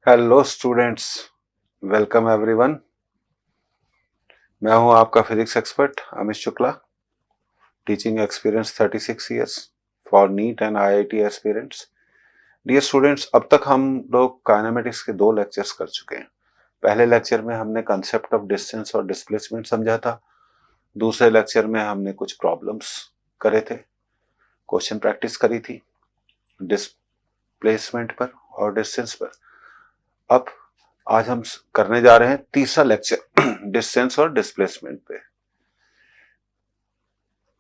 Hello students, welcome everyone. मैं हूं आपका physics expert Amit Shukla. Teaching experience 36 years for NEET and IIT aspirants. Dear students, अब तक हम लोग काइनेमेटिक्स के 2 लेक्चर्स कर चुके हैं। पहले लेक्चर में हमने कंसेप्ट ऑफ डिस्टेंस और डिस्प्लेसमेंट समझा था। दूसरे लेक्चर में हमने कुछ प्रॉब्लम्स करे थे, क्वेश्चन प्रैक्टिस करी थी डिस्प्लेसमेंट पर और डिस्टेंस पर। अब आज हम करने जा रहे हैं तीसरा लेक्चर डिस्टेंस और डिस्प्लेसमेंट पे।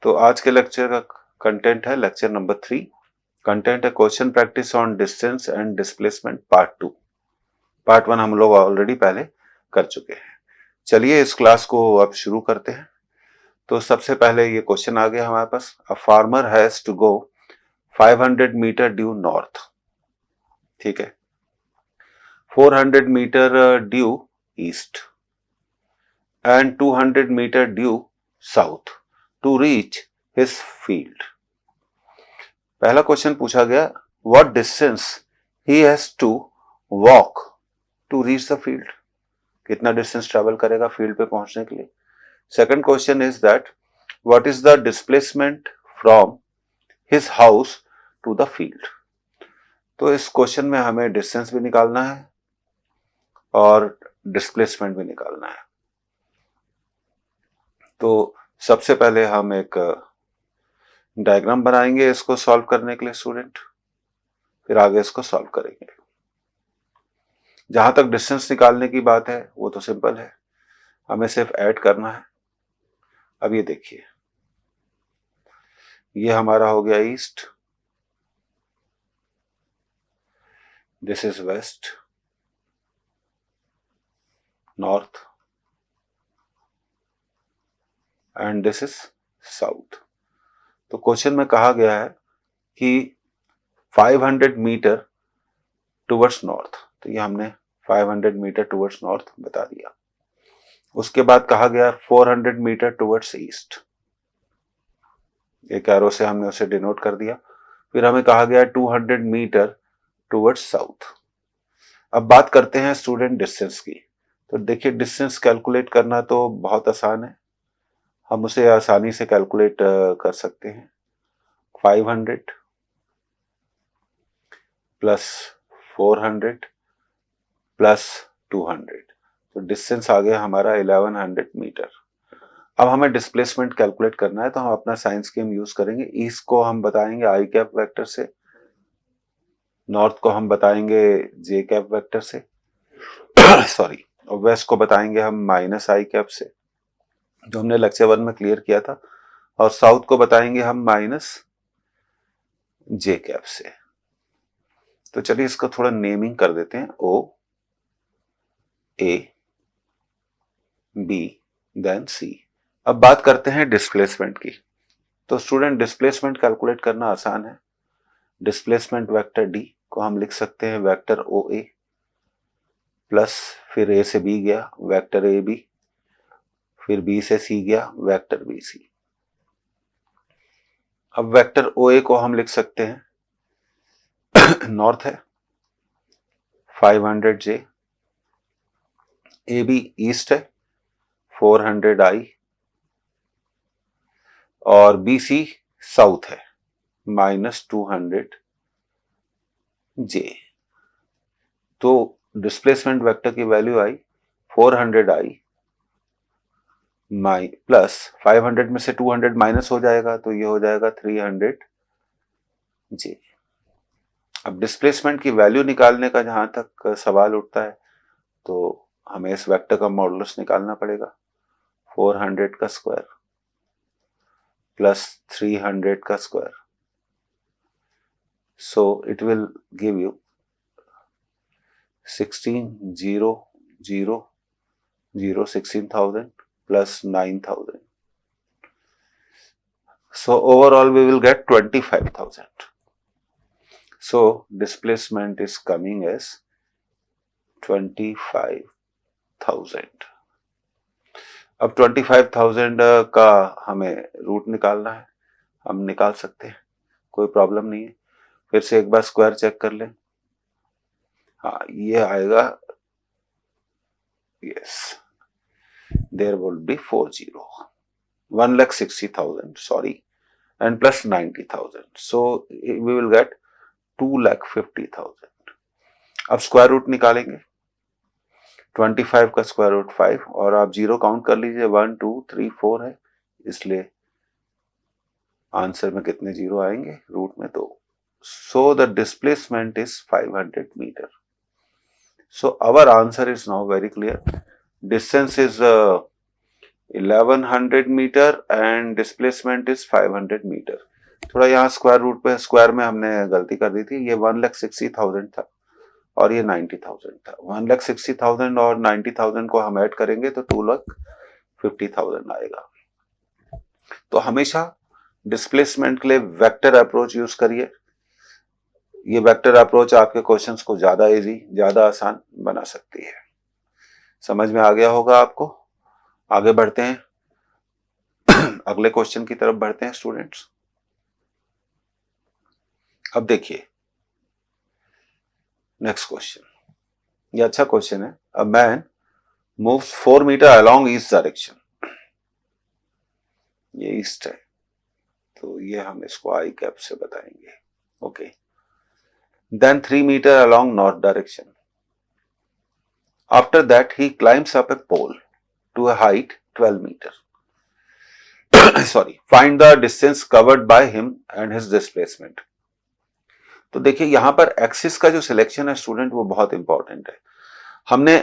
तो आज के लेक्चर का कंटेंट है लेक्चर नंबर 3। कंटेंट है question practice on distance and displacement part 2। Part 1 हम लोग ऑलरेडी पहले कर चुके हैं। चलिए इस क्लास को अब शुरू करते हैं। तो सबसे पहले ये क्वेश्चन आ गया हमारे पास। A farmer has to go 500 meter due north. ठीक है, 400 meter due east and 200 meter due south to reach his field। पहला क्वेश्चन पूछा गया, what distance he has to walk to reach the field। कितना डिस्टेंस ट्रेवल करेगा field पे पहुंचने के लिए। Second question is that what is the displacement from his house to the field। तो इस क्वेश्चन में हमें डिस्टेंस भी निकालना है और डिस्प्लेसमेंट भी निकालना है। तो सबसे पहले हम एक डायग्राम बनाएंगे इसको सॉल्व करने के लिए स्टूडेंट, फिर आगे इसको सॉल्व करेंगे। जहां तक डिस्टेंस निकालने की बात है वो तो सिंपल है, हमें सिर्फ ऐड करना है। अब ये देखिए, ये हमारा हो गया east, this is west, north and this is south. तो क्वेश्चन में कहा गया है कि 500 मीटर टुवर्ड्स नॉर्थ, तो ये हमने 500 मीटर टुवर्ड्स नॉर्थ बता दिया। उसके बाद कहा गया 400 मीटर टुवर्ड्स ईस्ट, एक एरो से हमने उसे डिनोट कर दिया। फिर हमें कहा गया 200 मीटर टुवर्ड्स साउथ। अब बात करते हैं स्टूडेंट डिस्टेंस की। तो देखिए, डिस्टेंस कैलकुलेट करना तो बहुत आसान है, हम उसे आसानी से कैलकुलेट कर सकते हैं। 500 प्लस 400 प्लस 200, तो डिस्टेंस आ गया हमारा 1100 मीटर। अब हमें डिस्प्लेसमेंट कैलकुलेट करना है, तो हम अपना साइन स्कीम यूज करेंगे। ईस्ट को हम बताएंगे आई कैप वेक्टर से, नॉर्थ को हम बताएंगे जे कैप वेक्टर से सॉरी, और वेस्ट को बताएंगे हम माइनस आई कैप से, जो हमने लेक्चर 1 में क्लियर किया था। और साउथ को बताएंगे हम माइनस जे कैप से। तो चलिए इसको थोड़ा नेमिंग कर देते हैं, ओ ए बी देन सी। अब बात करते हैं डिस्प्लेसमेंट की। तो स्टूडेंट डिस्प्लेसमेंट कैलकुलेट करना आसान है। डिस्प्लेसमेंट वेक्टर डी को हम लिख सकते हैं वेक्टर ओ ए प्लस, फिर ए से बी गया वेक्टर ए बी, फिर बी से सी गया वेक्टर बी सी। अब वेक्टर ओ ए को हम लिख सकते हैं नॉर्थ है 500 जे, ए बी ईस्ट है 400 आई, और बी सी साउथ है -200 जे। तो डिस्प्लेसमेंट वेक्टर की वैल्यू आई 400 आई प्लस 500 में से 200 माइनस हो जाएगा, तो ये हो जाएगा 300 जे। अब डिस्प्लेसमेंट की वैल्यू निकालने का जहां तक सवाल उठता है, तो हमें इस वेक्टर का मॉडुलस निकालना पड़ेगा। 400 का स्क्वायर प्लस 300 का square, so it will give you 16,000 plus 9,000, so overall we will get 25,000। so displacement is coming as 25,000। अब 25,000 का हमें रूट निकालना है, हम निकाल सकते हैं, कोई प्रॉब्लम नहीं है। फिर से एक बार स्क्वायर चेक कर लें। हाँ ये आएगा, yes, there will be 40, 1,60,000 sorry, and plus 90,000, so we will get 2,50,000। अब स्क्वायर रूट निकालेंगे, 25 का स्क्वायर रूट 5, और आप जीरो काउंट कर लीजिए, 1 2 3 4 है, इसलिए आंसर में कितने जीरो आएंगे रूट में, तो so the displacement is 500 metre. So our answer is now very clear, distance is 1100 metre and displacement is 500 metre. थोड़ा यहाँ स्क्वायर रूट पे स्क्वायर में हमने गलती कर दी थी, ये 1,60,000 था और ये 90,000 था। 1,60,000 और 90,000 को हम ऐड करेंगे तो 2,50,000 आएगा। तो हमेशा डिस्प्लेसमेंट के लिए वेक्टर अप्रोच यूज करिए, ये वेक्टर अप्रोच आपके क्वेश्चंस को ज्यादा इजी, ज्यादा आसान बना सकती है। समझ में आ गया होगा आपको। आगे बढ़ते हैं अगले क्वेश्चन की तरफ बढ़ते हैं स्टूडेंट्स। अब देखिए नेक्स्ट क्वेश्चन, ये अच्छा क्वेश्चन है। A man moves 4 metre along east direction, ये ईस्ट है तो ये हम इसको आई कैप से बताएंगे, okay. Then 3 metre along north direction, after that he climbs up a pole to a height 12 metre sorry, find the distance covered by him and his displacement. तो देखिए यहां पर एक्सिस का जो सिलेक्शन है student वो बहुत इंपॉर्टेंट है। हमने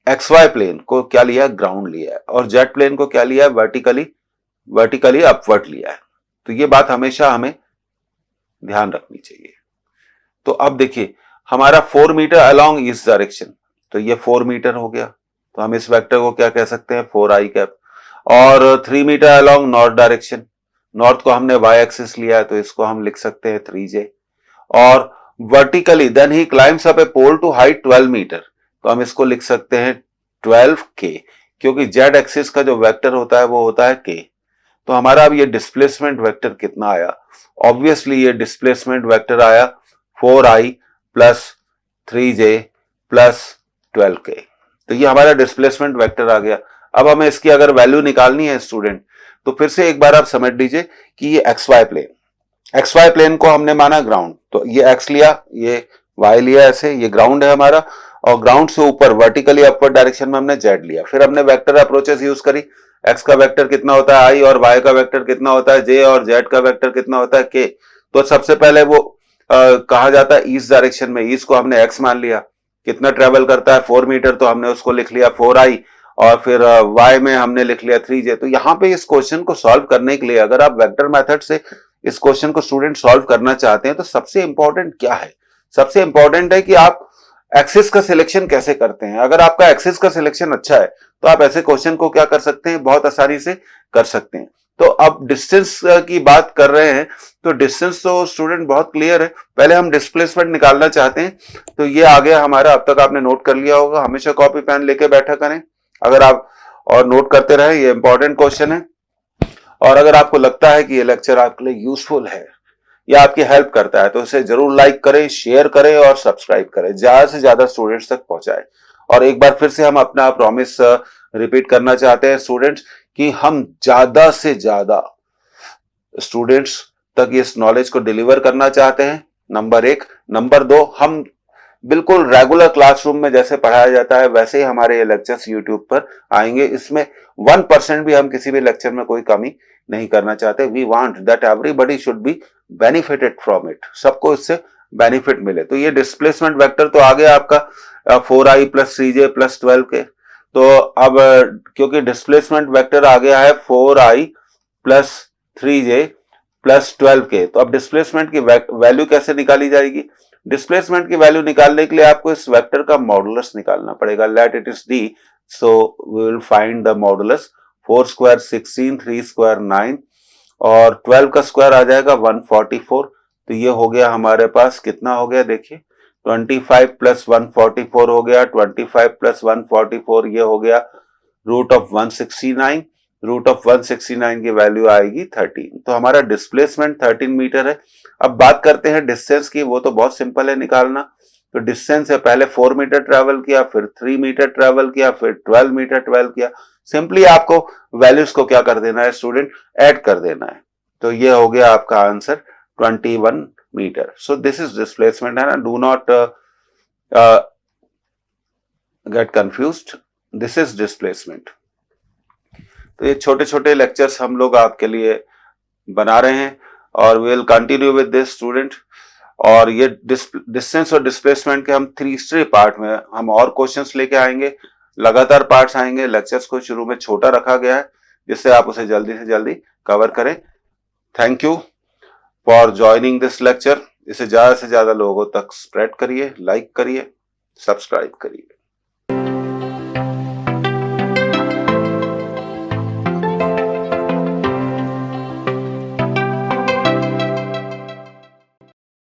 एक्स वाई प्लेन को क्या लिया, ग्राउंड लिया है, और जेड प्लेन को क्या लिया है, वर्टिकली अपवर्ड लिया है। तो ये बात हमेशा हमें ध्यान रखनी चाहिए। तो अब देखिए हमारा 4 मीटर अलोंग ईस्ट डायरेक्शन, तो ये 4 मीटर हो गया, तो हम इस वेक्टर को क्या कह सकते हैं, 4i कैप। और 3 metre along north direction, north को हमने वाई एक्सिस लिया है तो इसको हम लिख सकते हैं 3j। और vertically then he climbs up a pole to height 12 metre, तो हम इसको लिख सकते हैं 12k, क्योंकि जेड एक्सिस का जो वेक्टर होता है वो होता है k। तो हमारा अब ये डिस्प्लेसमेंट वेक्टर कितना आया, ऑब्वियसली ये डिस्प्लेसमेंट वेक्टर आया 4i plus 3j plus 12k। तो ये हमारा डिस्प्लेसमेंट वेक्टर आ गया। अब हमें इसकी अगर वैल्यू निकालनी है स्टूडेंट, तो फिर से एक बार आप समझ लीजिए कि ये एक्स वाई प्लेन को हमने माना ग्राउंड, तो ये एक्स लिया, ये वाई लिया, ऐसे ये ग्राउंड है हमारा, और ग्राउंड से ऊपर वर्टिकली अपवर्ड डायरेक्शन में हमने जेड लिया। फिर हमने वेक्टर अप्रोचेस यूज करी, एक्स का वेक्टर कितना होता है आई, और वाई का वेक्टर कितना होता है जे, और जेड का वेक्टर कितना होता है के। तो सबसे पहले वो कहा जाता है ईस्ट डायरेक्शन में, ईस्ट को हमने एक्स मान लिया, कितना ट्रेवल करता है 4 मीटर, तो हमने उसको लिख लिया 4i, और फिर y में हमने लिख लिया 3j। तो यहाँ पे इस क्वेश्चन को सॉल्व करने के लिए अगर आप वेक्टर मेथड से इस क्वेश्चन को स्टूडेंट सॉल्व करना चाहते हैं तो सबसे इंपॉर्टेंट क्या है, सबसे इंपॉर्टेंट है कि आप एक्सिस का सिलेक्शन कैसे करते हैं। अगर आपका एक्सिस का सिलेक्शन अच्छा है तो आप ऐसे क्वेश्चन को क्या कर सकते हैं, बहुत आसानी से कर सकते हैं। तो अब डिस्टेंस की बात कर रहे हैं, तो डिस्टेंस तो स्टूडेंट बहुत क्लियर है। पहले हम डिस्प्लेसमेंट निकालना चाहते हैं, तो ये आ गया हमारा, अब तक आपने नोट कर लिया होगा। हमेशा कॉपी पेन लेके बैठा करें अगर आप, और नोट करते रहें, ये इंपॉर्टेंट क्वेश्चन है। और अगर आपको लगता है कि ये लेक्चर आपके लिए यूजफुल है या आपकी हेल्प करता है तो इसे जरूर लाइक करें, शेयर करें और सब्सक्राइब करें, ज्यादा से ज्यादा स्टूडेंट्स तक पहुंचाएं। और एक बार फिर से हम अपना प्रॉमिस रिपीट करना चाहते हैं स्टूडेंट्स कि हम ज्यादा से ज्यादा स्टूडेंट्स तक इस नॉलेज को डिलीवर करना चाहते हैं, नंबर 1। नंबर 2, हम बिल्कुल रेगुलर क्लासरूम में जैसे पढ़ाया जाता है वैसे ही हमारे ये लेक्चर्स यूट्यूब पर आएंगे। इसमें 1% भी हम किसी भी लेक्चर में कोई कमी नहीं करना चाहते। We want that everybody should be benefited from it, सबको इससे बेनिफिट मिले। तो ये डिस्प्लेसमेंट वेक्टर तो आ गया आपका 4i plus 3j plus 12k। तो अब क्योंकि डिस्प्लेसमेंट वेक्टर आ गया है 4i plus 3j plus 12k, तो अब डिस्प्लेसमेंट की वैल्यू कैसे निकाली जाएगी। डिस्प्लेसमेंट की वैल्यू निकालने के लिए आपको इस वेक्टर का मॉडुलस निकालना पड़ेगा। Let it is d, so we will find the modulus. 4 square 16, 3 square 9, और 12 का स्क्वायर आ जाएगा 144। तो ये हो गया हमारे पास, कितना हो गया देखिए, 25 प्लस 144 हो गया, 25 प्लस 144 ये हो गया रूट ऑफ 169। रूट ऑफ 169 की वैल्यू आएगी 13। तो हमारा डिस्प्लेसमेंट 13 मीटर है। अब बात करते हैं डिस्टेंस की, वो तो बहुत सिंपल है निकालना। तो डिस्टेंस है, पहले 4 मीटर ट्रेवल किया, फिर 3 मीटर ट्रेवल किया, फिर 12 मीटर ट्रेवल किया। सिंपली आपको वैल्यूज को क्या कर देना है स्टूडेंट, ऐड कर देना है। तो ये हो गया आपका आंसर 21 मीटर। सो दिस इज डिस्प्लेसमेंट है ना, do not get confused, this is displacement. तो ये छोटे छोटे लेक्चर्स हम लोग आपके लिए बना रहे हैं और we will continue with this student. और ये डिस्टेंस और डिस्प्लेसमेंट के हम तीसरे पार्ट में हम और क्वेश्चंस लेके आएंगे, लगातार पार्ट्स आएंगे। लेक्चर्स को शुरू में छोटा रखा गया है जिससे आप उसे जल्दी से जल्दी कवर करें। Thank you for joining this lecture. इसे ज्यादा से ज्यादा लोगों तक स्प्रेड करिए, लाइक करिए, सब्सक्राइब करिए।